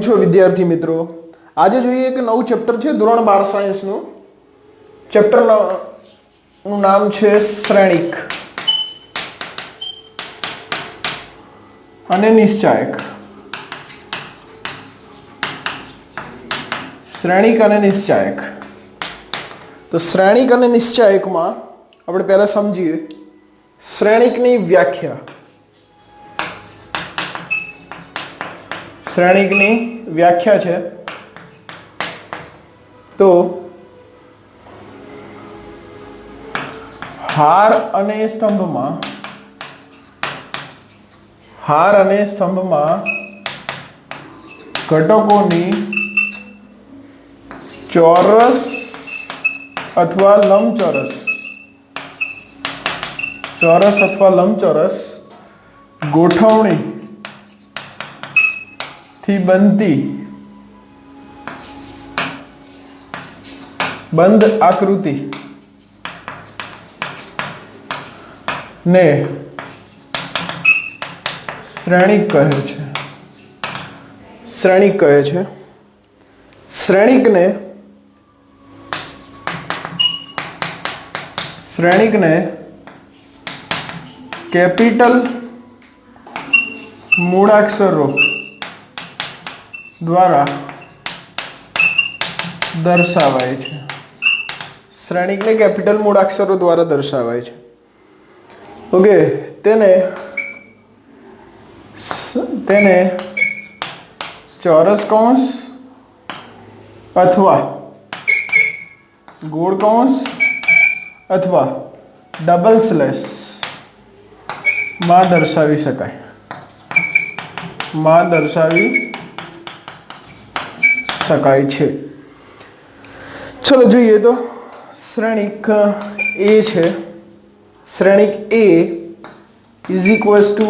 છો વિદ્યાર્થી મિત્રો, આજે જોઈએ એક નવું ચેપ્ટર છે ધોરણ 12 સાયન્સનું. ચેપ્ટરનું નામ છે શ્રેણિક અને નિશ્ચાયક. શ્રેણિક અને નિશ્ચાયક. તો શ્રેણિક અને નિશ્ચાયકમાં આપણે પહેલા સમજીએ શ્રેણિકની વ્યાખ્યા. શ્રેણિકની વ્યાખ્યા છે તો હાર અને સ્તંભમાં ઘટકોની ચોરસ અથવા લંબચોરસ ગોઠવણી થી બનતી બંધ આકૃતિ ને શ્રેણિક કહે છે. શ્રેણિકને કેપિટલ મૂળાક્ષરો દ્વારા દર્શાવાય છે. શ્રેણિકને કેપિટલ મૂળાક્ષરો દ્વારા દર્શાવાય છે. ઓકે, તેને ચોરસ કૌંસ અથવા ગોળ કૌંસ અથવા ડબલ સ્લેશ માં દર્શાવી શકાય. છે. ચલો જોઈએ તો શ્રેણિક એ છે. શ્રેણિક એ ઇઝ ઇક્વલ્સ ટુ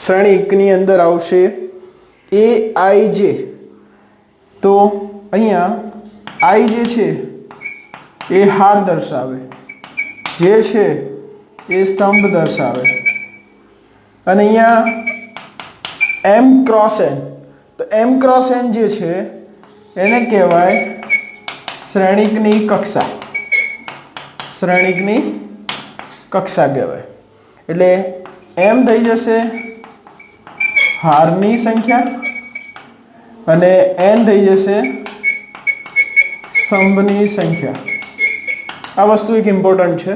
શ્રેણિકની અંદર આવશે એ આઈ જે. તો અહીંયા આઈ જે છે એ હાર દર્શાવે, જે છે એ સ્તંભ દર્શાવે, અને અહીંયા એમ ક્રોસ એન. તો એમ ક્રોસ એન જે છે એને કહેવાય શ્રેણિકની કક્ષા. કહેવાય. એટલે એમ થઈ જશે હારની સંખ્યા અને એન થઈ જશે સ્તંભની સંખ્યા. આ વસ્તુ એક ઇમ્પોર્ટન્ટ છે.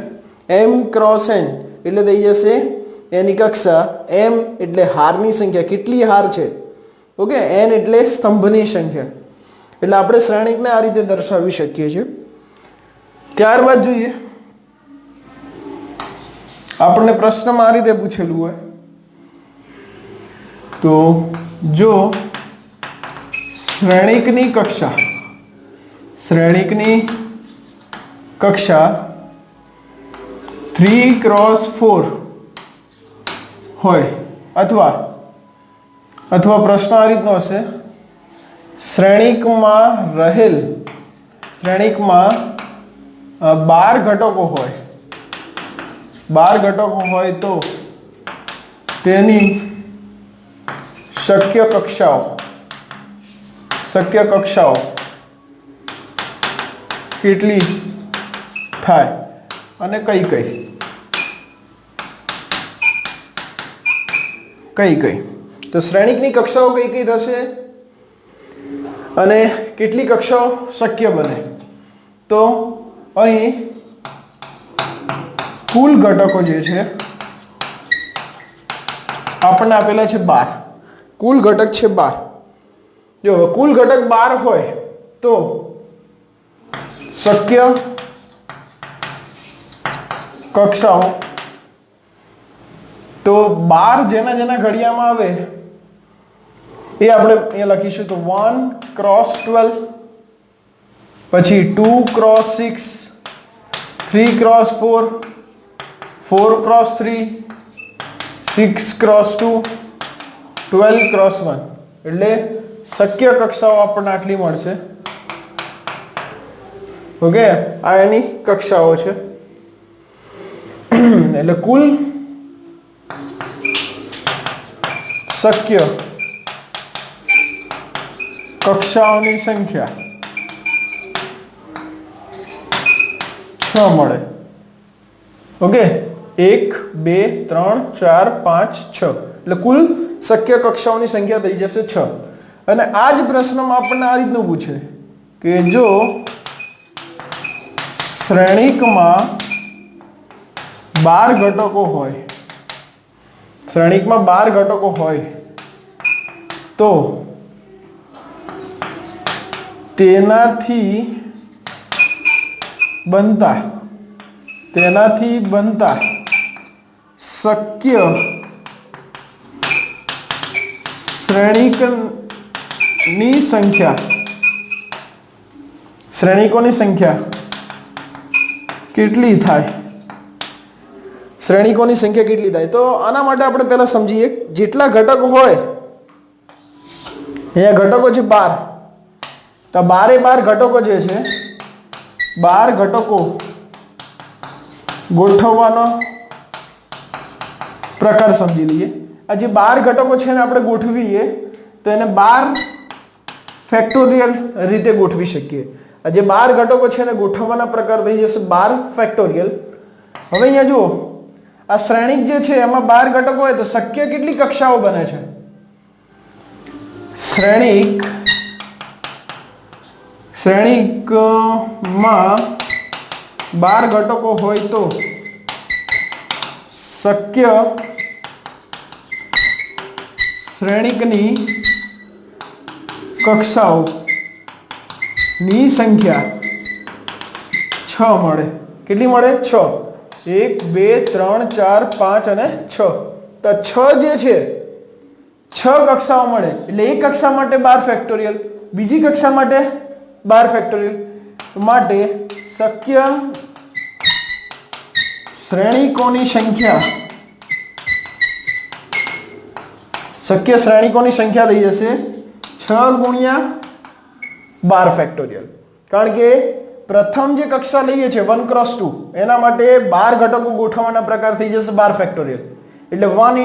એમ ક્રોસ એન એટલે થઈ જશે એની કક્ષા. એમ એટલે હારની સંખ્યા, કેટલી હાર છે. ઓકે, એન એટલે સ્તંભની સંખ્યા. એટલે આપણે શ્રેણિકને આ રીતે દર્શાવી શકીએ છીએ. ત્યારબાદ જોઈએ, આપણને પ્રશ્નમાં આ રીતે પૂછેલું હોય તો જો શ્રેણિકની કક્ષા 3x4 હોય અથવા પ્રશ્ન આ રીતનો હશે, શ્રેણિકમાં 12 ઘટકો હોય તો તેની શક્ય કક્ષાઓ કેટલી થાય અને કઈ તો શ્રેણિકની કક્ષાઓ કઈ થશે અને કેટલી કક્ષાઓ શક્ય બને. તો અહીં કુલ ઘટકો જે છે આપણને આપેલા છે 12. કુલ ઘટક છે 12. જો કુલ ઘટક 12 હોય તો શક્ય કક્ષાઓ તો 12 જેના ઘડિયામાં આવે એ આપણે અહીંયા લખીશું. તો 1x12, પછી 2x6, 3x4, 4x3, 6x2, 12x1. એટલે શક્ય કક્ષાઓ આપણને આટલી મળશે. ઓકે, આ એની કક્ષાઓ છે. એટલે કુલ શક્ય કક્ષાઓની સંખ્યા 6 મળે. ઓકે, 1 2 3 4 5 6 એટલે કુલ શક્ય કક્ષાઓની સંખ્યા થઈ જશે 6. અને આ જ પ્રશ્નમાં આપણને આ રીતનું પૂછે કે જો શ્રેણિકમાં 12 ઘટકો હોય, શ્રેણિકમાં 12 ઘટકો હોય તો તેનાથી બનતા શક્ય શ્રેણિકોની સંખ્યા કેટલી થાય? શ્રેણિકોની સંખ્યા કેટલી થાય? તો આના માટે આપણે પહેલા સમજીએ જેટલા ઘટકો હોય, અહીંયા ઘટકો છે 12, તો 12 ઘટકો જે છે 12 ઘટકો ગોઠવવાનો પ્રકાર સમજી લઈએ. આ જે 12 ઘટકો છે એને આપણે ગોઠવીએ તો એને 12 ફેક્ટોરિયલ રીતે ગોઠવી શકીએ. આ જે 12 ઘટકો છે એને ગોઠવવાના પ્રકાર થઈ જશે 12 ફેક્ટોરિયલ. હવે અહીંયા જુઓ, આ શ્રેણિક જે છે એમાં 12 ઘટકો હોય તો શક્ય કેટલી કક્ષાઓ બને છે? શ્રેણિકમાં 12 ઘટકો હોય તો શક્ય શ્રેણિકની કક્ષાઓની સંખ્યા 6 મળે. કેટલી મળે? 6. 1 2 3 4 5 અને 6. તો 6 જે છે 6 કક્ષાઓ મળે. એટલે એક કક્ષા માટે 12 ફેક્ટોરિયલ, બીજી કક્ષા માટે 12 ફેક્ટોરિયલ. માટે શક્ય શ્રેણિકોની સંખ્યા થઈ જશે 6 ગુણ્યા 12 ફેક્ટોરિયલ. કારણ કે પ્રથમ જે કક્ષા લઈએ છીએ 1 × 2 એના માટે 12 ઘટકો ગોઠવવાના પ્રકાર થઈ જશે 12 ફેક્ટોરિયલ. એટલે 1 ×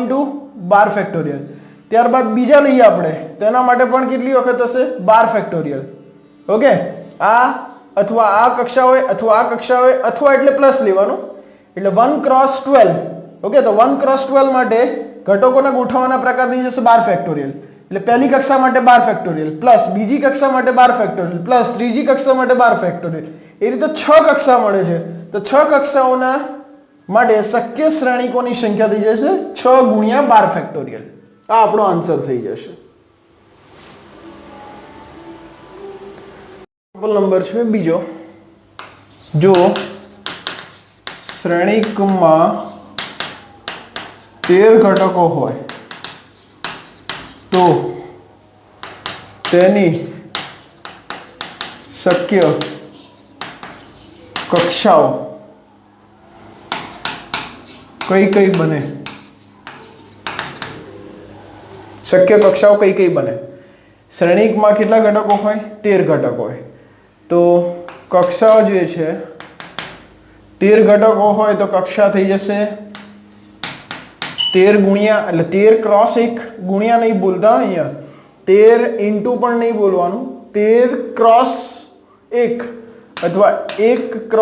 12 ફેક્ટોરિયલ. ત્યારબાદ બીજા લઈએ આપણે, તેના માટે પણ કેટલી વખત હશે? 12 ફેક્ટોરિયલ. ઓકે, આ અથવા આ કક્ષા હોય અથવા આ કક્ષા હોય અથવા એટલે પ્લસ લેવાનું. એટલે 1 × 12. ઓકે, તો 1 × 12 માટે ઘટકોને ગોઠવવાના પ્રકાર થઈ જશે 12 ફેક્ટોરિયલ. એટલે પહેલી કક્ષા માટે 12 ફેક્ટોરિયલ પ્લસ બીજી કક્ષા માટે 12 ફેક્ટોરિયલ પ્લસ ત્રીજી કક્ષા માટે 12 ફેક્ટોરિયલ. એ રીતે 6 કક્ષા મળે છે. તો 6 કક્ષાઓના માટે શક્ય શ્રેણિકોની સંખ્યા થઈ જશે 6 ગુણ્યા 12 ફેક્ટોરિયલ. આ આપણો આન્સર થઈ જશે. નંબર છે બીજો, જો શ્રેણિકમાં 13 ઘટકો હોય તો તેની શક્ય કક્ષાઓ કઈ બને? શક્ય કક્ષાઓ કઈ બને? શ્રેણિકમાં કેટલા ઘટકો હોય? 13 ઘટકો હોય. તો કક્ષાઓ જે છે 13 ઘટકો હોય તો કક્ષા થઈ જશે 13 ગુણ્યા, એટલે 13 × 1 ગુણ્યા નહીં બોલતા, અહીંયા 13 ઇન્ટુ પણ નહીં બોલવાનું, 13 × 1 અથવા 1 ×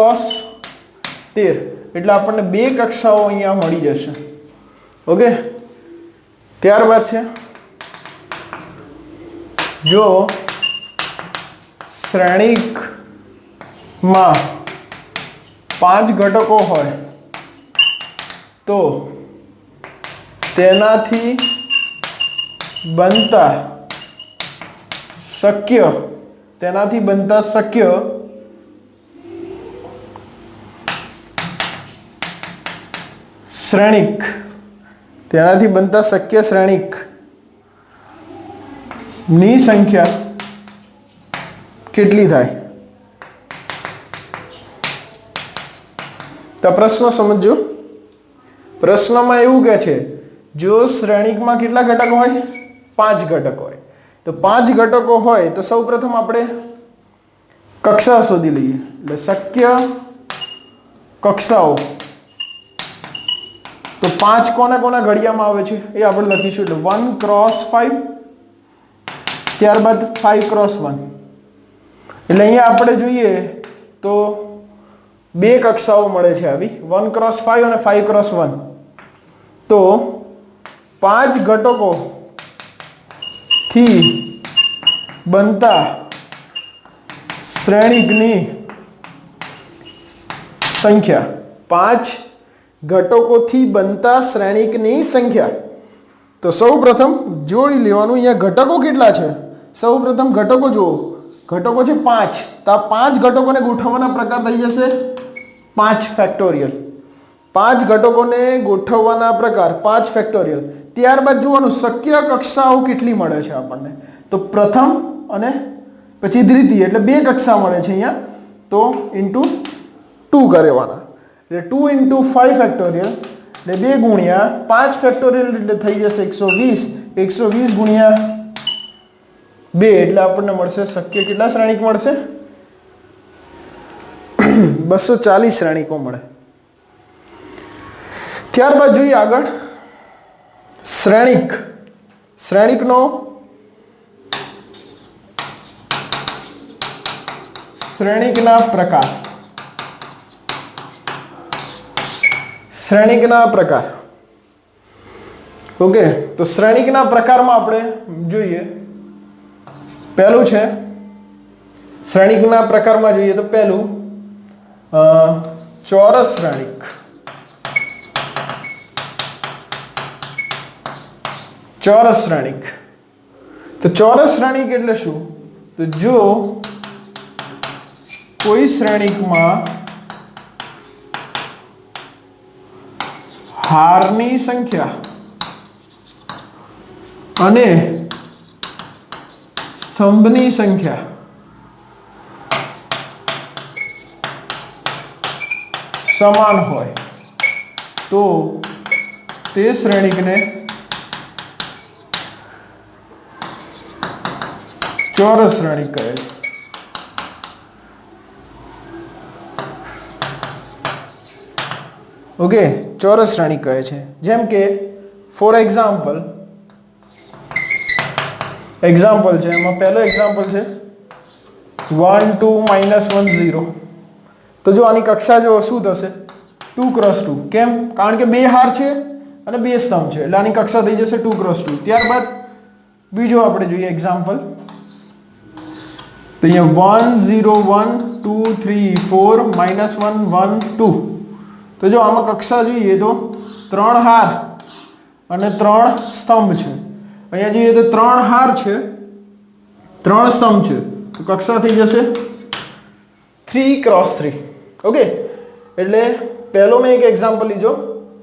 13. એટલે આપણને 2 કક્ષાઓ અહીંયા મળી જશે. ઓકે, ત્યારબાદ છે જો શ્રેણિકમાં 5 ઘટકો હોય તો તેનાથી બનતા શક્ય શ્રેણિક ની સંખ્યા કેટલી થાય? તો પ્રશ્ન સમજો. પ્રશ્નમાં એવું કહે છે જો શ્રેણિકમાં કેટલા ઘટકો હોય? 5 ઘટકો હોય. તો 5 ઘટકો હોય તો સૌપ્રથમ આપણે કક્ષા શોધી લઈએ. એટલે શક્ય કક્ષાઓ તો 5 કોના કોના ઘડિયામાં આવે છે એ આપણે લખીશું. એટલે 1 × 5, ત્યારબાદ 5 × 1. એટલે અહીંયા આપણે જોઈએ તો બે કક્ષાઓ મળે છે આવી, 1 × 5 અને 5 × 1. તો 5 ઘટકો થી બનતા શ્રેણિકની સંખ્યા, 5 ઘટકોથી બનતા શ્રેણિકની સંખ્યા. તો સૌ પ્રથમ જોઈ લેવાનું અહીંયા ઘટકો કેટલા છે. સૌ પ્રથમ ઘટકો જુઓ, ઘટકો છે 5. તો આ 5 ઘટકોને ગોઠવવાના પ્રકાર થઈ જશે 5 ફેક્ટોરિયલ. 5 ઘટકોને ગોઠવવાના પ્રકાર 5 ફેક્ટોરિયલ. ત્યારબાદ જોવાનું શક્ય કક્ષાઓ કેટલી મળે છે આપણને. તો પ્રથમ અને પછી દ્વિતીય એટલે બે કક્ષા મળે છે અહીંયા. તો ઇન્ટુ 2 કરવાના. એટલે 2 × 5 ફેક્ટોરિયલ એટલે 2 ગુણ્યા 5 ફેક્ટોરિયલ એટલે થઈ જશે 120. 120 ગુણ્યા 2 એટલે આપણને મળશે શક્ય કેટલા શ્રેણિક મળશે? 240 શ્રેણિકો મળે. ત્યારબાદ જોઈએ આગળ શ્રેણિક. શ્રેણિકનો શ્રેણિકના પ્રકાર. શ્રેણિકના પ્રકાર. ઓકે, તો શ્રેણિકના પ્રકારમાં આપણે જોઈએ પહેલું છે શ્રેણિકના પ્રકારમાં જોઈએ તો પહેલું ચોરસ શ્રેણિક. ચોરસ શ્રેણિક. તો ચોરસ શ્રેણિક એટલે શું? તો જો કોઈ શ્રેણિકમાં હારની સંખ્યા અને સ્તંભની સંખ્યા સમાન હોય તો તે શ્રેણિકને ચોરસ શ્રેણિક કહે છે. ઓકે, ચોરસ શ્રેણિક કહે છે. જેમ કે ફોર એક્ઝામ્પલ છે, એમાં પહેલો એક્ઝામ્પલ છે 1 2 -1 0. તો જો આની કક્ષા જો શું થશે 2 × 2. કેમ? કારણ કે બે હાર છે અને બે સ્તંભ છે એટલે આની કક્ષા થઈ જશે 2 × 2. ત્યારબાદ બીજો આપણે જોઈએ એક્ઝામ્પલ. તો અહીંયા 1 0 1 2 3 4 -1 1 2. તો જો આમાં કક્ષા જોઈએ તો 3 હાર અને 3 સ્તંભ છે. અહીંયા જોઈએ તો 3 હાર છે, 3 સ્તંભ છે, તો કક્ષા થઈ જશે 3 × 3. ઓકે, એટલે પહેલો મેં એક એક્ઝામ્પલ લીધો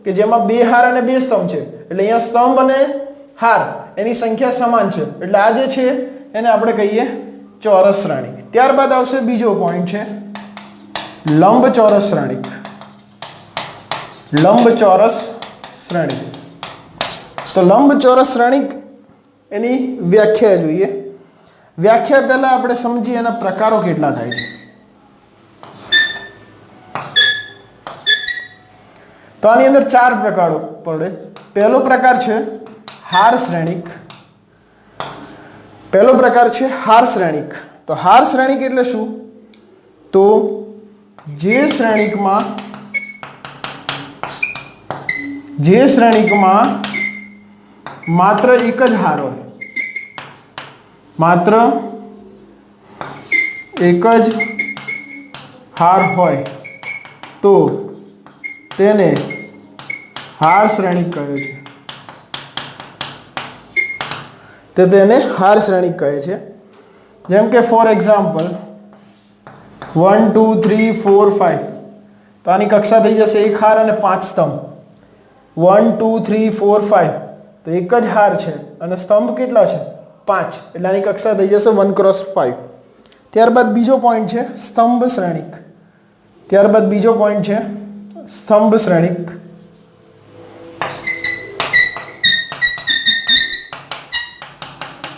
કે જેમાં બે હાર અને બે સ્તંભ છે એટલે અહીંયા સ્તંભ અને હાર એની સંખ્યા સમાન છે એટલે આ જે છે એને આપણે કહીએ ચોરસ શ્રેણિક. ત્યારબાદ આવશે બીજો પોઈન્ટ છે લંબચોરસ શ્રેણિક. લંબચોરસ શ્રેણિક. તો લંબચોરસ શ્રેણિક એની વ્યાખ્યા જોઈએ. વ્યાખ્યા પહેલા આપણે સમજીએ એના પ્રકારો કેટલા થાય છે. તો આની અંદર 4 પ્રકારો પડે. પહેલો પ્રકાર છે હાર શ્રેણિક. પહેલો પ્રકાર છે હાર શ્રેણિક. તો હાર શ્રેણિક એટલે શું? તો જે શ્રેણિકમાં માત્ર એક જ હાર હોય, માત્ર એક જ હાર હોય તો તેને હાર શ્રેણિક કહે છે. તેને હાર શ્રેણિક કહે છે. જેમ કે ફોર એક્ઝામ્પલ 1 2 3 4 5. તો આની કક્ષા થઈ જશે એક હાર અને 5 સ્તંભ. 1 2 3 4 5 તો એક જ હાર છે અને સ્તંભ કેટલા છે 5 એટલે આની કક્ષા થઈ જશે 1 × 5. ત્યારબાદ બીજો પોઈન્ટ છે સ્તંભ શ્રેણિક. ત્યારબાદ બીજો પોઈન્ટ છે સ્તંભ શ્રેણિક.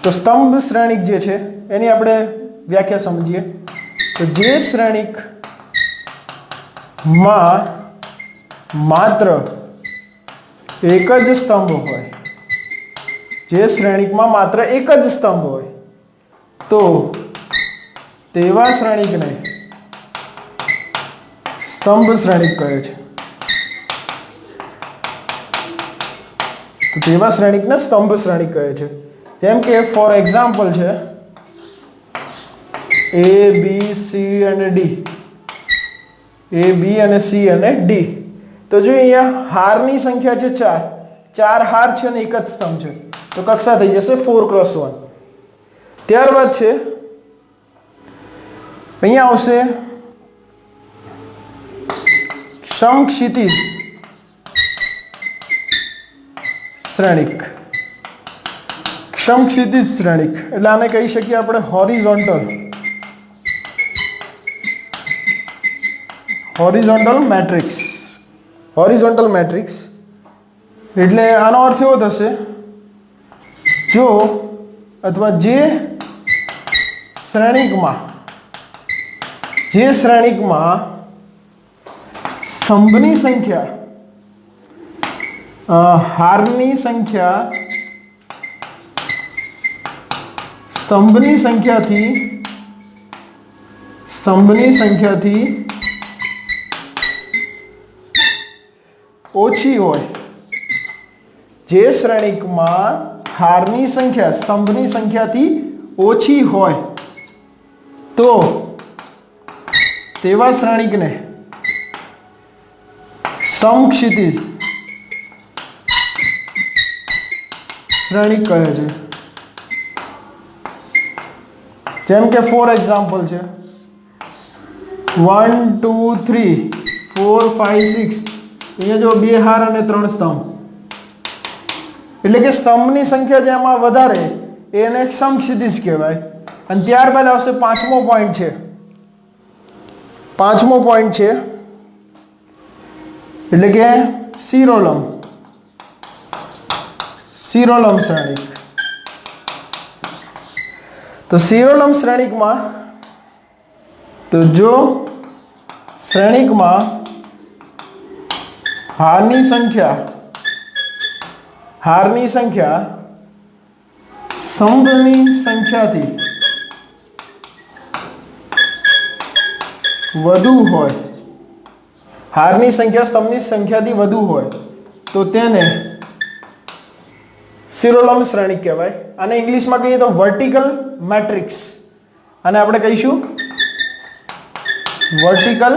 તો સ્તંભ શ્રેણિક જે છે એની આપણે વ્યાખ્યા સમજીએ. તો જે શ્રેણિકમાં માત્ર એક જ સ્તંભ હોય, જે શ્રેણિકમાં માત્ર એક જ સ્તંભ હોય તો તેવા શ્રેણિકને સ્તંભ શ્રેણિક કહે છે. તો તેવા શ્રેણિકને સ્તંભ શ્રેણિક કહે છે. જેમ કે ફોર એક્ઝામ્પલ છે A B C અને D, A B અને C અને D. તો જો અહીંયા હારની સંખ્યા છે 4, 4 હાર છે અને એક જ સ્તંભ છે તો કક્ષા થઈ જશે 4x1. ત્યારબાદ છે અહીંયા આવશે સમક્ષિતિજ શ્રેણિક. સમક્ષિતિજ શ્રેણિક એટલે આને કહી શકીએ આપણે હોરિઝોન્ટલ મેટ્રિક્સ. હોરિઝોન્ટલ મેટ્રિક્સ એટલે આનો અર્થ એવો થશે જો અથવા જે શ્રેણિકમાં સ્તંભની સંખ્યા હારની સંખ્યા સ્તંભની સંખ્યાથી ઓછી હોય, જે શ્રેણિકમાં હારની સંખ્યા સ્તંભની સંખ્યાથી ઓછી હોય તો તેવા શ્રેણિકને સમક્ષિતિજ શ્રેણિક કહે છે. જેમ કે ફોર એક્ઝામ્પલ છે 1 2 3 4 5 6. અહીંયા જો 2 હાર અને 3 સ્તંભ એટલે કે સ્તંભની સંખ્યા જેમાં વધારે એને સમક્ષિતિજ કહેવાય. અને ત્યારબાદ આવશે પાંચમો પોઈન્ટ છે એટલે કે શિરોલંબ શ્રેણિક. તો શિરોલંબ શ્રેણિકમાં તો જો શ્રેણિકમાં હારની સંખ્યા સ્તંભની સંખ્યાથી વધુ હોય, હારની સંખ્યા સ્તંભની સંખ્યાથી વધુ હોય તો તેને શિરોલંબ શ્રેણિક કહેવાય. અને ઇંગ્લિશમાં કહીએ તો વર્ટિકલ મેટ્રિક્સ, અને આપણે કહીશું વર્ટિકલ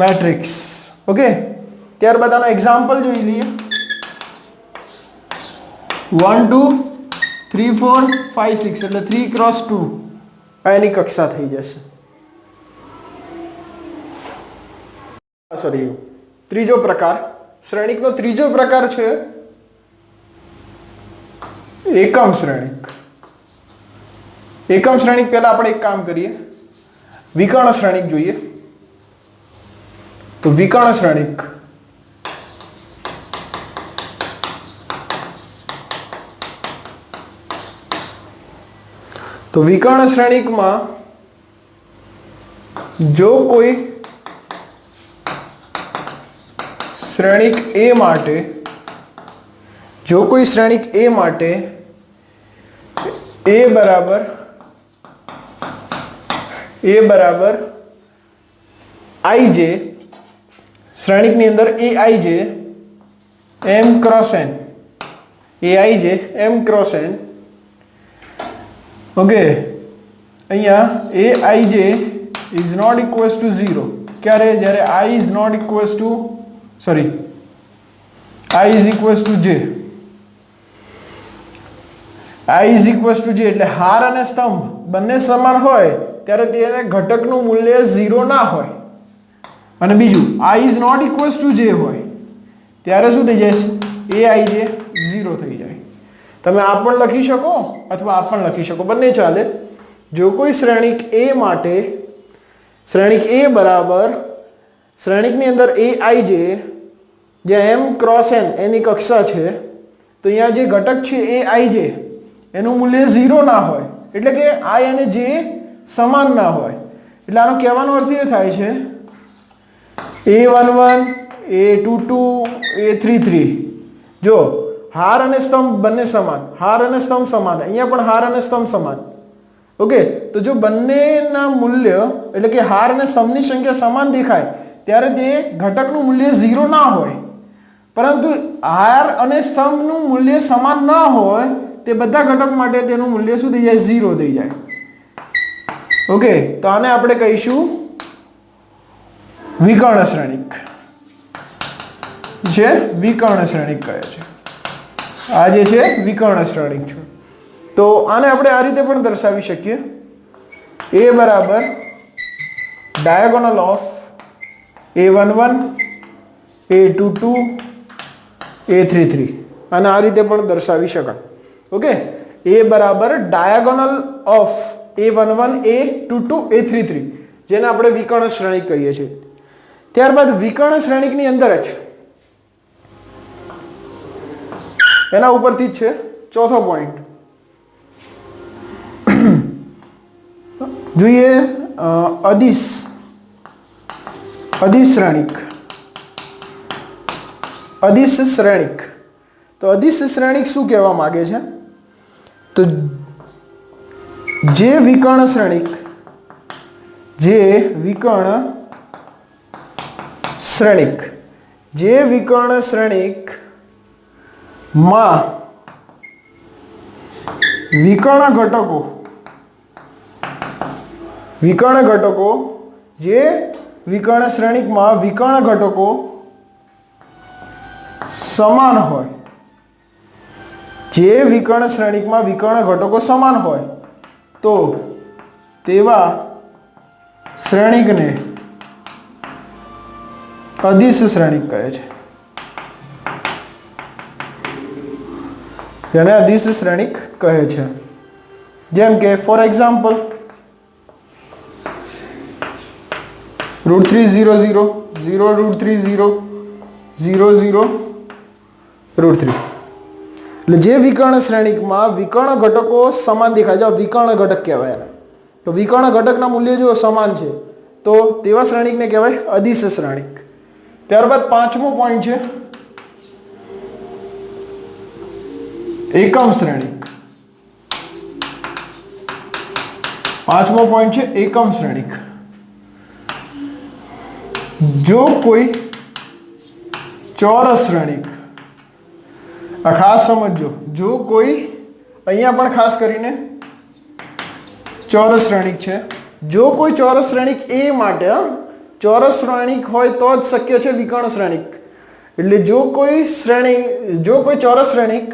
મેટ્રિક્સ. ઓકે, ત્યારબાદ આનો એક્ઝામ્પલ જોઈ લઈએ 1 2 3 4 5 6 એટલે 3x2 એની કક્ષા થઈ જશે. સોરી, ત્રીજો પ્રકાર શ્રેણિકનો ત્રીજો પ્રકાર છે એકમ શ્રેણિક. એકમ શ્રેણિક પહેલા આપણે એક કામ કરીએ, વિકર્ણ શ્રેણિક જોઈએ. તો વિકર્ણ શ્રેણિક શ્રેણિકમાં જો કોઈ શ્રેણિક A માટે A બરાબર IJ, શ્રેણિકની અંદર AIJ M cross n, AIJ M cross n. Okay, અહીંયા AIJ is not equals to 0. ક્યારે? જ્યારે I is not equals to I is equals to J. I is equals to J એટલે હાર અને સ્તંભ બંને સમાન હોય ત્યારે તેને ઘટકનું મૂલ્ય 0 ના હોય. અને બીજું I is not equals to J હોય ત્યારે શું થઈ જાય? AIJ 0 થઈ જાય. તમે આ પણ લખી શકો અથવા આ પણ લખી શકો, બંને ચાલે. જો કોઈ શ્રેણિક A માટે શ્રેણિક A બરાબર શ્રેણિકની અંદર AIJ જ્યાં M ક્રોસ n એની કક્ષા છે તો અહીંયા જે ઘટક છે AIJ એનું મૂલ્ય 0 ના હોય એટલે કે I અને J સમાન ના હોય. એટલે આનો કહેવાનો અર્થ એ થાય છે A11 A22 A33 જો હાર અને સ્તંભ બંને સમાન, હાર અને સ્તંભ સમાન, અહીંયા પણ હાર અને સ્તંભ સમાન. ઓકે, તો જો બંનેના મૂલ્ય એટલે કે હાર અને સ્તંભની સંખ્યા સમાન દેખાય ત્યારે તે ઘટકનું મૂલ્ય 0 ના હોય, પરંતુ હાર અને સ્તંભનું મૂલ્ય સમાન ના હોય તે બધા ઘટક માટે તેનું મૂલ્ય શું થઈ જાય? 0 થઈ જાય. ઓકે, તો આને આપણે કહીશું વિકર્ણ શ્રેણિક છે, વિકર્ણ શ્રેણિક કહે છે. આ જે છે વિકર્ણ શ્રેણિક છે. તો આને આપણે આ રીતે પણ દર્શાવી શકીએ, A બરાબર diagonal of A11 A22 A33, અને આ રીતે પણ દર્શાવી શકાય. ઓકે, A બરાબર diagonal of A11 A22 A33, જેને આપણે વિકર્ણ શ્રેણિક કહીએ છીએ. ત્યારબાદ વિકર્ણ શ્રેણિકની અંદર જ એના ઉપરથી જ છે ચોથો પોઈન્ટ. જોઈએ અદિશ શ્રેણિક. અદિશ શ્રેણિક, તો અદિશ શ્રેણિક શું કહેવા માંગે છે? તો જે વિકર્ણ શ્રેણિક માં વિકર્ણ ઘટકો જે વિકર્ણ શ્રેણિકમાં વિકર્ણ ઘટકો સમાન હોય, જે વિકર્ણ શ્રેણિકમાં વિકર્ણ ઘટકો સમાન હોય તો તેવા શ્રેણિકને અદિશ શ્રેણિક કહે છે, જેને અદિશ શ્રેણિક કહે છે. જેમ કે ફોર એક્ઝામ્પલ √3 0 0 0 √3 0 0 0 √3. એટલે જે વિકર્ણ શ્રેણિકમાં વિકર્ણ ઘટકો સમાન દેખાય છે, વિકર્ણ ઘટક કહેવાય. તો વિકર્ણ ઘટકના મૂલ્ય જો સમાન છે તો તેવા શ્રેણિકને કહેવાય અદિશ શ્રેણિક. ત્યારબાદ પાંચમો પોઈન્ટ છે એકમ શ્રેણિક. પાંચમો પોઈન્ટ છે એકમ શ્રેણિક. જો કોઈ ચોરસ શ્રેણિક, આ ખાસ સમજો, જો કોઈ અહીંયા પણ ખાસ કરીને ચોરસ શ્રેણિક છે, જો કોઈ ચોરસ શ્રેણિક A માટે ચોરસ શ્રેણિક હોય તો જ શક્ય છે વિકર્ણ શ્રેણિક. એટલે જો કોઈ ચોરસ શ્રેણિક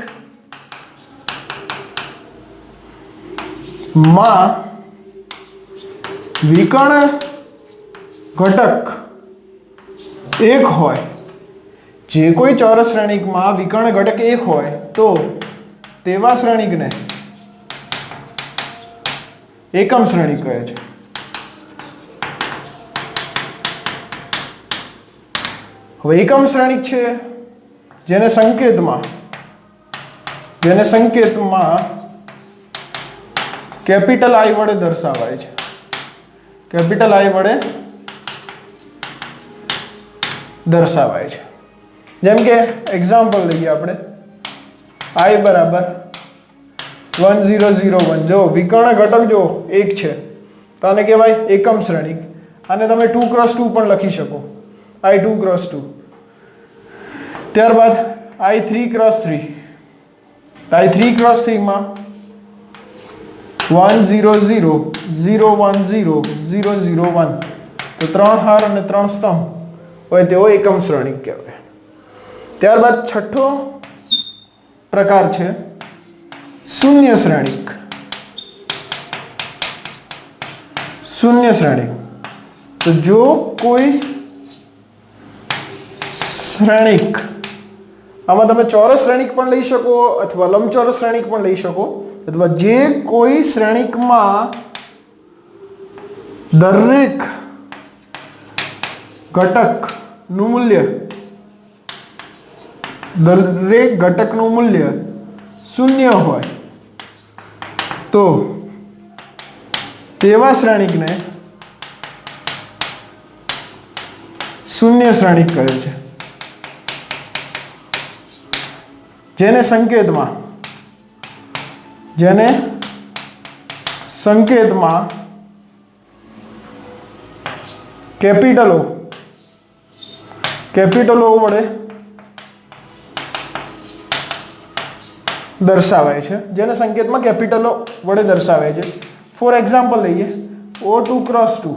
માં વિકર્ણ ઘટક 1 હોય, જે કોઈ ચોરસ શ્રેણિકમાં વિકર્ણ ઘટક 1 હોય તો તેવા શ્રેણિકને એકમ શ્રેણિક કહે છે. હવે એકમ શ્રેણિક છે જેને સંકેતમાં કેપિટલ I વડે દર્શાવાય છે. કેપિટલ I વડે દર્શાવાય છે. જેમ કે એક્ઝામ્પલ લઈએ આપણે, I બરાબર 1 0 0 1. જો વિકર્ણ ઘટક જો 1 છે તો આને કહેવાય એકમ શ્રેણિક. આને તમે 2 × 2 પણ લખી શકો, I 2 × 2. ત્યારબાદ I 3 × 3. I 3 × 3 માં 1 0 0 0 1 0 0 0 1. તો 3 હાર અને 3 સ્તંભ હોય તેવો એકમ શ્રેણિક કહેવાય. ત્યારબાદ છઠ્ઠો પ્રકાર છે શૂન્ય શ્રેણિક. શૂન્ય શ્રેણિક, તો જો કોઈ શ્રેણિક, આમાં તમે ચોરસ શ્રેણિક પણ લઈ શકો અથવા લંબચોરસ શ્રેણિક પણ લઈ શકો, અથવા જે કોઈ શ્રેણિકમાં દરેક ઘટકનું મૂલ્ય શૂન્ય હોય તો તેવા શ્રેણિકને શૂન્ય શ્રેણિક કહે છે. જેને સંકેતમાં કેપિટલ ઓ વડે દર્શાવાય છે, જેને સંકેતમાં કેપિટલો વડે દર્શાવાય છે. ફોર એક્ઝામ્પલ લઈએ O2 ક્રોસ 2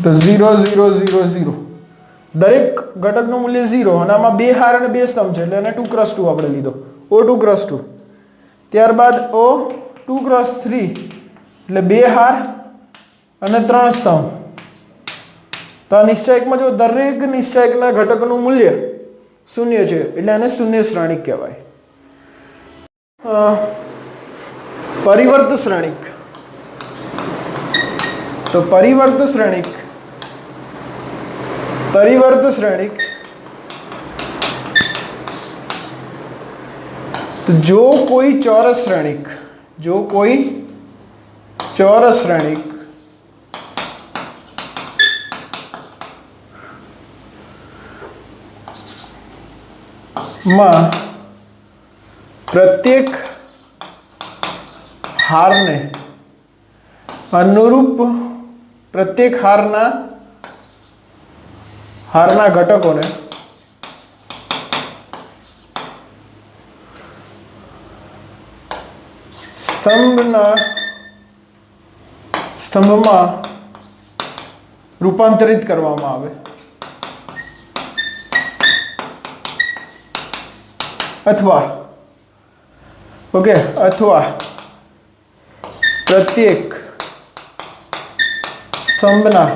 તો 0 0 0 0, દરેક ઘટકનું મૂલ્ય 0 અને આમાં બે હાર અને બે સ્તંભ છે એટલે એને 2 ક્રોસ 2 આપણે લીધો, O2 ક્રોસ 2. ત્યારબાદ O2 ક્રોસ 3 એટલે બે હાર અને ત્રણ સ્તંભ. તો આ નિશ્ચાયકમાં જો દરેક નિશ્ચાયકના ઘટકનું મૂલ્ય 0 છે એટલે એને શૂન્ય શ્રેણિક કહેવાય. પરિવર્ત શ્રેણિક. તો પરિવર્ત શ્રેણિક તો જો કોઈ ચોરસ શ્રેણિક માં પ્રત્યેક હારને અનુરૂપ પ્રત્યેક હારના ઘટકોને સ્તંભમાં રૂપાંતરિત કરવામાં આવે અથવા પ્રત્યેક સ્તંભના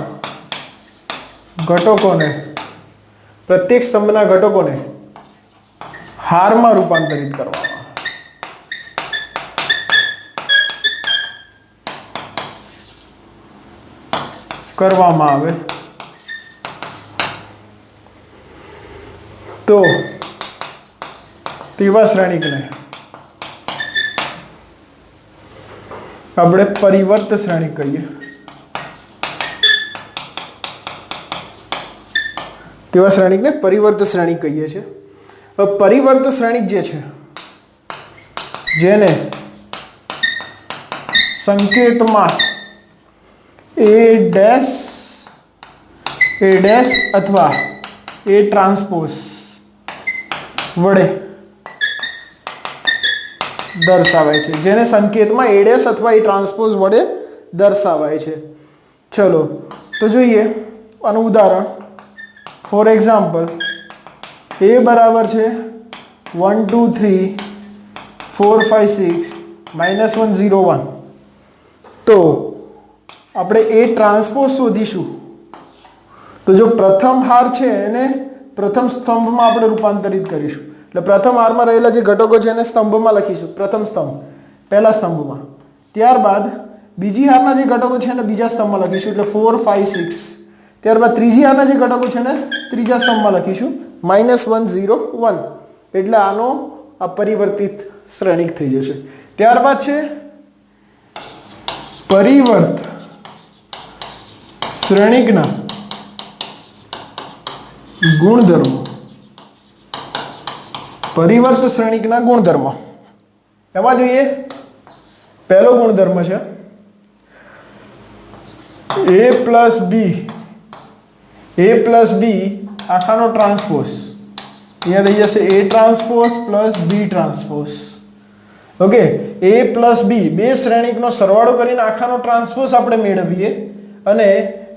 ઘટકોને હારમાં રૂપાંતરિત કરવામાં આવે તો તેવા શ્રેણિકને આપણે પરિવર્ત શ્રેણિક કહીએ. તેવા શ્રેણિકને પરિવર્ત શ્રેણિક કહીએ છીએ. પરિવર્ત શ્રેણિક જે છે જેને સંકેતમાં A ડેશ અથવા A ટ્રાન્સપોઝ વડે દર્શાવાય છે, જેને સંકેતમાં A ડેશ અથવા A ટ્રાન્સપોઝ વડે દર્શાવાય છે. ચલો તો જોઈએ આનું ઉદાહરણ. ફોર એક્ઝામ્પલ A બરાબર છે 1 2 3 4 5 6 -1 0 1. તો આપણે A ટ્રાન્સપોઝ શોધીશું. તો જો પ્રથમ હાર છે એને પ્રથમ સ્તંભમાં આપણે રૂપાંતરિત કરીશું. એટલે પ્રથમ હારમાં રહેલા જે ઘટકો છે એને સ્તંભમાં લખીશું, પ્રથમ સ્તંભ પહેલા સ્તંભમાં. ત્યારબાદ બીજી હારના જે ઘટકો છે એને બીજા સ્તંભમાં લખીશું એટલે 4 5 6. ત્યારબાદ ત્રીજી હારના જે ઘટકો છે ને ત્રીજા સ્તંભમાં લખીશું -1 0 1. એટલે આનો અપરિવર્તિત શ્રેણિક થઈ જશે. ત્યારબાદ છે પરિવર્ત શ્રેણિકના ગુણધર્મો. પરિવર્ત શ્રેણિકના ગુણધર્મો એમાં જોઈએ પહેલો ગુણધર્મ છે A પ્લસ બી આખાનો ટ્રાન્સપોઝ. અહીંયા થઈ જશે A transpose plus B transpose. Okay, A plus B બે શ્રેણિકનો સરવાળો કરીને આખાનો ટ્રાન્સપોઝ આપણે મેળવીએ અને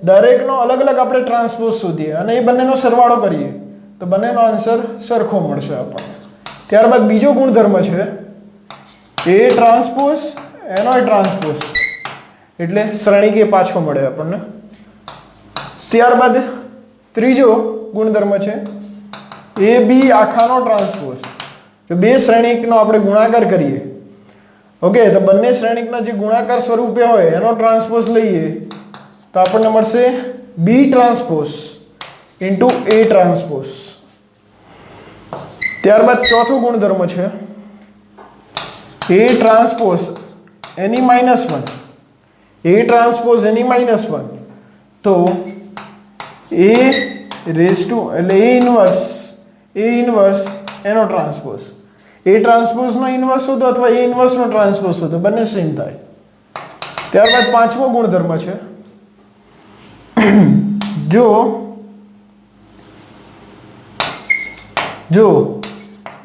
દરેકનો અલગ અલગ આપણે ટ્રાન્સપોઝ શોધીએ અને એ બંનેનો સરવાળો કરીએ તો બંનેનો આન્સર સરખો મળશે આપણને. ત્યારબાદ બીજો ગુણધર્મ છે A ટ્રાન્સપોઝ એનો ટ્રાન્સપોઝ એટલે શ્રેણિક એ પાછો મળે આપણને. ત્યારબાદ ત્રીજો ગુણધર્મ છે A બી આખાનો ટ્રાન્સપોઝ. જો બે શ્રેણિકનો આપણે ગુણાકાર કરીએ ઓકે તો બંને શ્રેણિકના જે ગુણાકાર સ્વરૂપે હોય એનો ટ્રાન્સપોઝ લઈએ તો આપણને મળશે B transpose into A transpose. ત્યારબાદ ચોથો ગુણધર્મ છે A ટ્રાન્સપોઝ એની -1. A ટ્રાન્સપોઝ એની -1 તો A રેઝ ટુ એટલે A ઇન્વર્સ એનો ટ્રાન્સપોઝ. એ ટ્રાન્સપોઝનો ઇન્વર્સ શોધો અથવા એ ઇન્વર્સનો ટ્રાન્સપોઝ શોધો, બંને સેમ થાય. ત્યારબાદ પાંચમો ગુણધર્મ છે, જો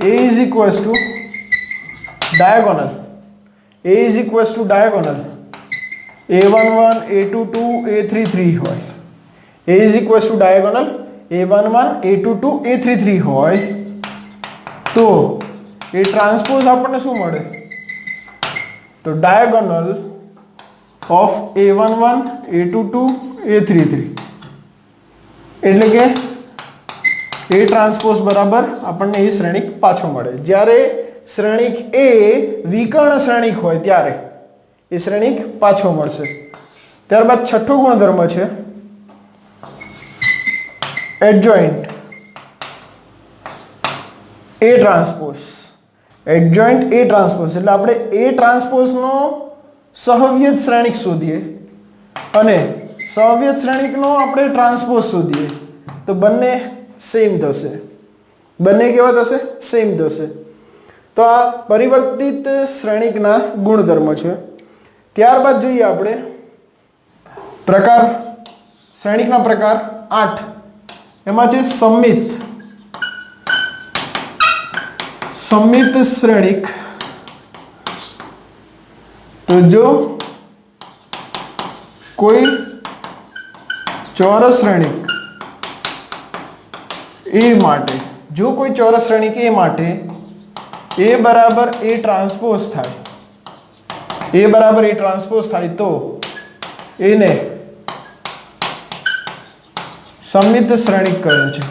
A is equals to diagonal, A is equals to diagonal A11 A22 A33 હોય, A is equals to diagonal A11 A22 A33 હોય તો એ ટ્રાન્સપોઝ આપણને શું મળે? તો diagonal of A11 A22 A33 એટલે કે એ ટ્રાન્સપોઝ બરાબર આપણને એ શ્રેણિક પાછો મળે. જ્યારે શ્રેણિક એ વિકર્ણ શ્રેણિક હોય ત્યારે એ શ્રેણિક પાછો મળશે. ત્યારબાદ છઠ્ઠો ગુણધર્મ છે એડજોઇન્ટ એ ટ્રાન્સપોઝ. એડજોઇન્ટ એ ટ્રાન્સપોઝ એટલે આપણે એ ટ્રાન્સપોઝનો સહવ્યજ શ્રેણિક શોધીએ અને સહવ્યજ શ્રેણિકનો આપણે ટ્રાન્સપોઝ શોધીએ તો બંને સેમ થશે. બંને કેવા થશે? સેમ થશે. તો આ પરિવર્તિત શ્રેણિકના ગુણધર્મ છે. ત્યારબાદ જોઈએ આપણે પ્રકાર, શ્રેણિકના પ્રકાર 8. એમાં છે સમમિત શ્રેણિક. તો જો કોઈ ચોરસ શ્રેણિક એ માટે, જો કોઈ ચોરસ શ્રેણિક એ માટે એ બરાબર એ ટ્રાન્સપોઝ થાય, એ બરાબર એ ટ્રાન્સપોઝ થાય તો એને સમમિત શ્રેણિક કહે છે.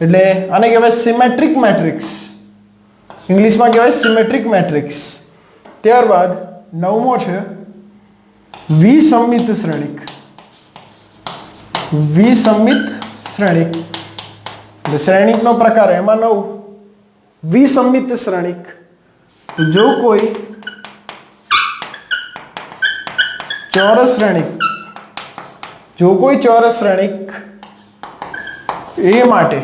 એટલે આને કહેવાય સિમેટ્રિક મેટ્રિક્સ, ઇંગ્લિશમાં કહેવાય સિમેટ્રિક મેટ્રિક્સ. ત્યારબાદ નવમો છે વિસંમિત શ્રેણિક. વિસંમિત શ્રેણિક એટલે શ્રેણિકનો પ્રકાર એમાં 9. વિસંમિત શ્રેણિક, જો કોઈ ચોરસ શ્રેણિક, જો કોઈ ચોરસ શ્રેણિક એ માટે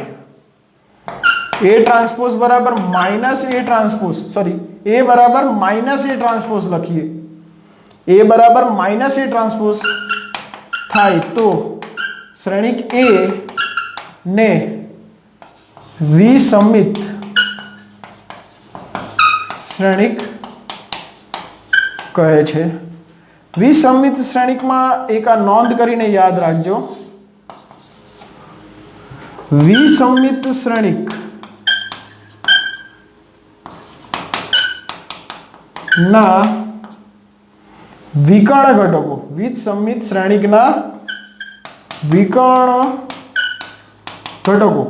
એ ટ્રાન્સપોઝ બરાબર માઇનસ એ ટ્રાન્સપોઝ, સોરી એ બરાબર માઇનસ એ ટ્રાન્સપોઝ લખીએ, એ બરાબર માઇનસ એ ટ્રાન્સપોઝ થાય તો શ્રેણિક એ ને વિસંમિત શ્રેણિક કહે છે. વિસંમિત શ્રેણિકમાં એક આ નોંધ કરીને યાદ રાખજો, વિસંમિત શ્રેણિક ના વિકર્ણ ઘટકો, વિસંમિત શ્રેણિકના વિકર્ણ ઘટકો,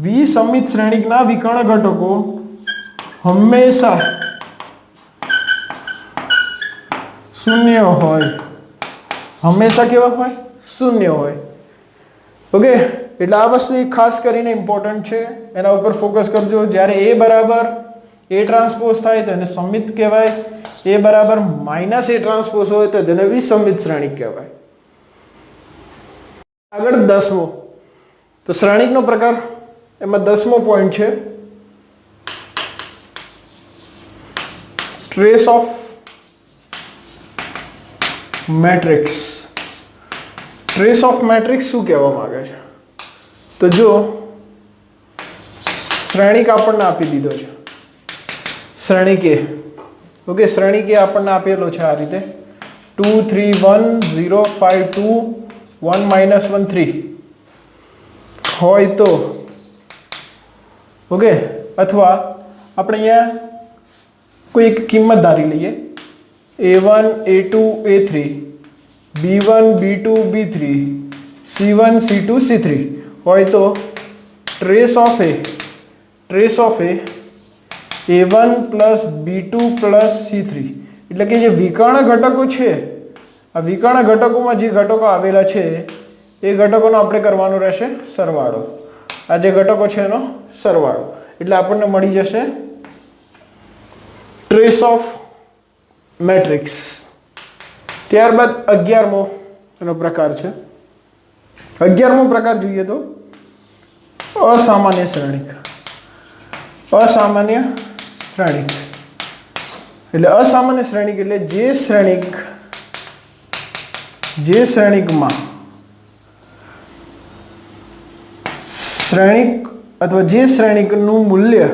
વિસંમિત શ્રેણિકના વિકર્ણ ઘટકો હંમેશા શૂન્ય હોય. હંમેશા કેવા હોય? શૂન્ય હોય. ઓકે, એટલે આ વસ્તુ એક ખાસ કરીને ઇમ્પોર્ટન્ટ છે, એના ઉપર ફોકસ કરજો. જ્યારે એ બરાબર એ ટ્રાન્સપોઝ થાય તો એને સંમિત કહેવાય, એ બરાબર માઇનસ એ ટ્રાન્સપોઝ હોય તો તેને વિસંમિત શ્રેણિક કહેવાય. આગળ 10મો, તો શ્રેણિકનો પ્રકાર એમાં 10મો પોઈન્ટ છે trace of matrix. Trace of matrix શું કહેવા માંગે છે? તો જો શ્રેણિક આપણને આપી દીધો છે, શ્રેણિક એ, ઓકે, શ્રેણિક એ આપણને આપેલો છે આ રીતે 2 3 1 0 5 2 1 -1 3 હોય તો, ઓકે, અથવા આપણે અહીંયા કોઈ એક કિંમત ધારી લઈએ a1 a2 a3 b1 b2 b3 c1 c2 c3 હોય તો trace of A a1 plus b2 plus c3 એટલે કે જે વિકર્ણ ઘટકો છે, આ વિકર્ણ ઘટકોમાં જે ઘટકો આવેલા છે એ ઘટકોનો આપણે કરવાનો રહેશે સરવાળો. આ જે ઘટકો છે એનો સરવાળો, એટલે આપણને મળી જશે ટ્રેસ ઓફ મેટ્રિક્સ. ત્યારબાદ 11મો એનો પ્રકાર છે. 11મો પ્રકાર જોઈએ તો અસામાન્ય શ્રેણિક. અસામાન્ય શ્રેણિક એટલે અસામાન્ય શ્રેણિક એટલે જે શ્રેણિકમાં શ્રેણિક અથવા જે શ્રેણિકનું મૂલ્ય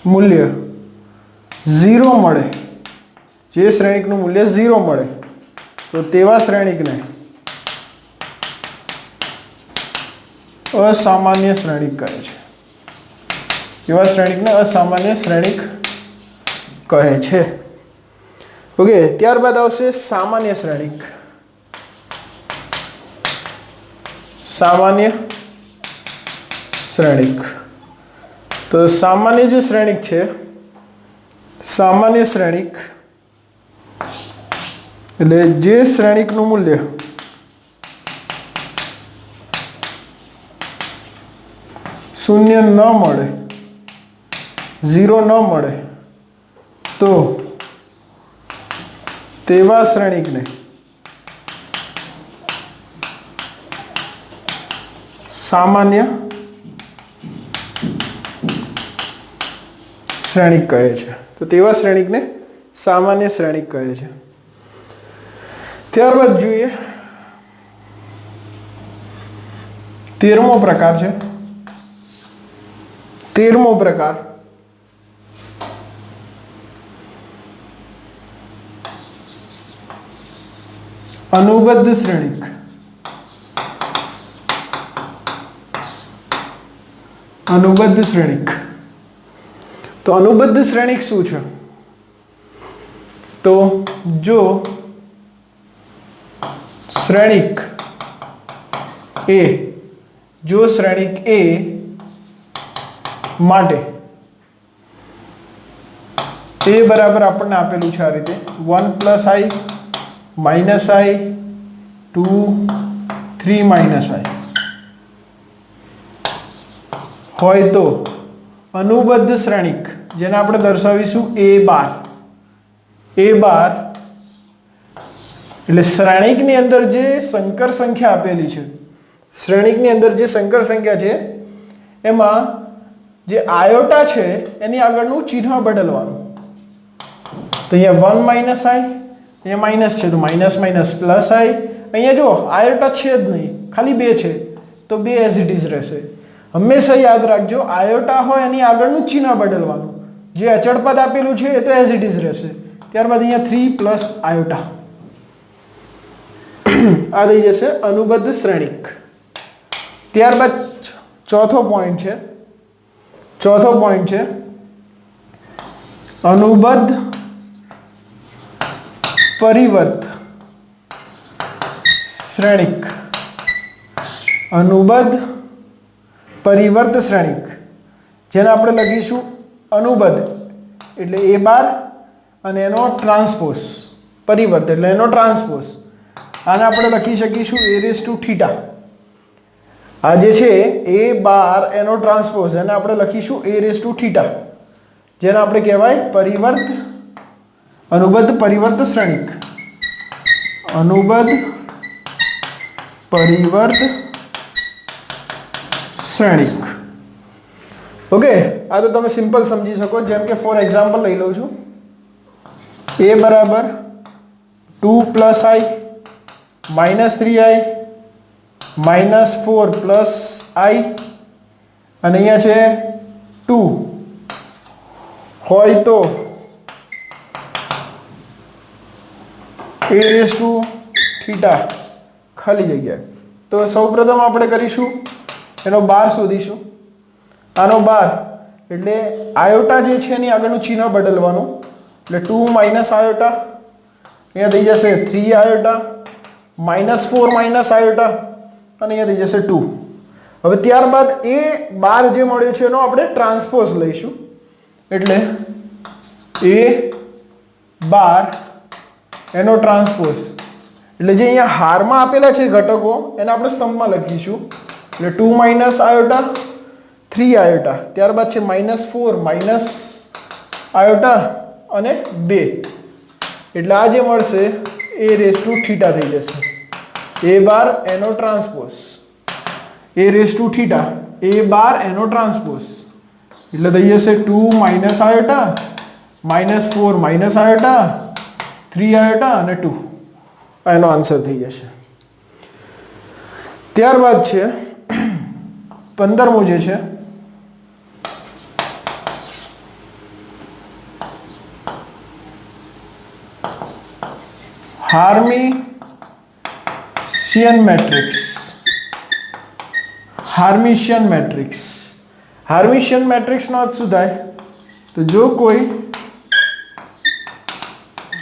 0 મળે, જે શ્રેણિકનું મૂલ્ય 0 મળે તો તેવા શ્રેણિકને અસામાન્ય શ્રેણિક કહે છે. એવા શ્રેણિકને અસામાન્ય શ્રેણિક કહે છે. ઓકે, ત્યારબાદ આવશે સામાન્ય શ્રેણિક. સામાન્ય શ્રેણિક. તો સામાન્ય જે શ્રેણિક છે, સામાન્ય શ્રેણિક એટલે જે શ્રેણિકનું મૂલ્ય શૂન્ય ન મળે, 0 ન મળે તો તેવા શ્રેણિકને સામાન્ય શ્રેણિક કહે છે. તો તેવા શ્રેણિકને સામાન્ય શ્રેણિક કહે છે. ત્યારબાદ જોઈએ 13મો પ્રકાર છે. 13મો પ્રકાર અનુબદ્ધ શ્રેણિક. અનુબદ્ધ શ્રેણિક. તો અનુબદ્ધ શ્રેણિક શું છે? તો જો શ્રેણિક A માટે A બરાબર આપણને આપેલું છે આ રીતે 1 + i -i 2 3 - i હોય તો અનુબદ્ધ શ્રેણિક, જેને આપણે દર્શાવીશું A બાર. A બાર એટલે શ્રેણિકની અંદર જે સંકર સંખ્યા આપેલી છે, શ્રેણિકની અંદર જે સંકર સંખ્યા છે એમાં જે આયોટા છે એની આગળનું ચિહ્ન બદલવાનું. તો અહીંયા 1 - i, અહીંયા માઇનસ છે તો માઇનસ + i. અહીંયા જો આયોટા છે જ નહીં, ખાલી 2 છે તો 2 એઝ ઇટ ઇઝ રહેશે. હંમેશા યાદ રાખજો, આયોટા હોય એની આગળનું ચિહ્ન બદલવાનું. જે અચળ પદ આપેલું છે એ તો એઝ ઇટ ઇઝ રહેશે. ત્યારબાદ અહીંયા 3 + આયોટા. આ થઈ જશે અનુબદ્ધ શ્રેણિક. ત્યારબાદ ચોથો પોઈન્ટ છે અનુબદ્ધ પરિવર્ત શ્રેણિક. અનુબદ્ધ પરિવર્ત શ્રેણિક, જેને આપણે લખીશું અનુબદ્ધ એટલે A બાર અને એનો ટ્રાન્સપોઝ, પરિવર્ત એટલે એનો ટ્રાન્સપોઝ. આને આપણે લખી શકીશું A⁻θ. આ જે છે A બાર એનો ટ્રાન્સપોઝ, એને આપણે લખીશું A⁻θ, જેને આપણે કહેવાય અનુબદ્ધ પરિવર્ત શ્રેણિક. અનુબદ્ધ પરિવર્ત શ્રેણિક. ઓકે, આ તો તમે સિમ્પલ સમજી શકો. જેમ કે ફોર એક્ઝામ્પલ લઈ લઉં છું. A બરાબર 2 + i -3i -4 + i અને અહીંયા છે 2 હોય તો A⁻θ ખાલી જગ્યા. તો સૌપ્રથમ આપણે કરીશું એનો બાર શોધીશું. આનો બાર એટલે આયોટા જે છે એની આગળનું ચિહ્ન બદલવાનું. એટલે 2 - આયોટા, અહીંયા થઈ જશે 3 આયોટા, -4 - આયોટા અને અહીંયા થઈ જશે 2. હવે ત્યારબાદ A બાર જે મળ્યો છે એનો આપણે ટ્રાન્સપોઝ લઈશું. એટલે A બાર એનો ટ્રાન્સપોઝ એટલે જે અહીંયા હારમાં આપેલા છે ઘટકો એને આપણે સ્તંભમાં લખીશું. એટલે 2 - આયોટા 3 આયોટા, ત્યારબાદ છે -4 - આયોટા અને 2. એટલે આ જે મળશે A⁻θ થઈ જશે. A બાર એનો transpose. A raise to theta A bar એનો ટ્રાન્સપોઝ એટલે થઈ જશે 2 માઇનસ આયોટા -4 માઇનસ આયોટા 3 આયોટા અને 2 એનો આન્સર થઈ જશે. ત્યારબાદ છે 15મો જે છે હાર્મિશિયન મેટ્રિક્સ. હાર્મિશિયન મેટ્રિક્સ હાર્મિશિયન મેટ્રિક્સનો અર્થ શું થાય? તો જો કોઈ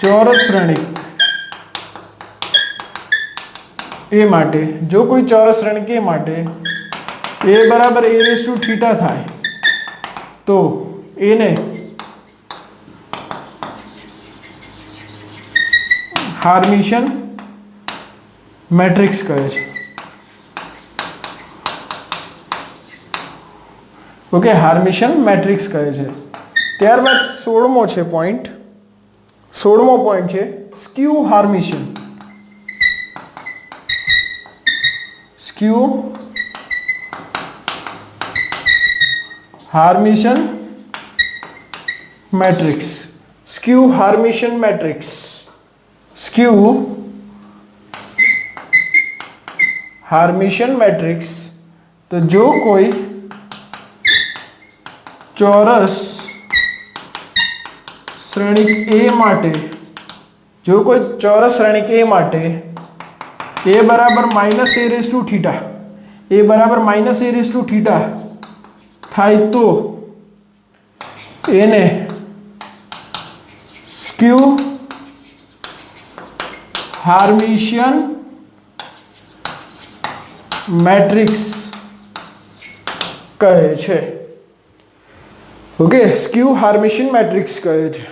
ચોરસ શ્રેણિક એ માટે એ બરાબર a રેસ ટુ થીટા થાય તો એને હાર્મિશિયન મેટ્રિક્સ કહે છે. ઓકે, હાર્મિશિયન મેટ્રિક્સ કહે છે. ત્યારબાદ 16મો છે પોઈન્ટ. 16મો પોઈન્ટ છે skew Hermitian. Skew Hermitian matrix. Skew Hermitian matrix. Skew Hermitian matrix તો જો કોઈ ચોરસ શ્રેણિક A માટે a બરાબર minus a raise to theta થાય તો એને સ્ક્યુ હાર્મિશિયન મેટ્રિક્સ કહે છે. ઓકે, સ્ક્યુ હાર્મિશિયન મેટ્રિક્સ કહે છે.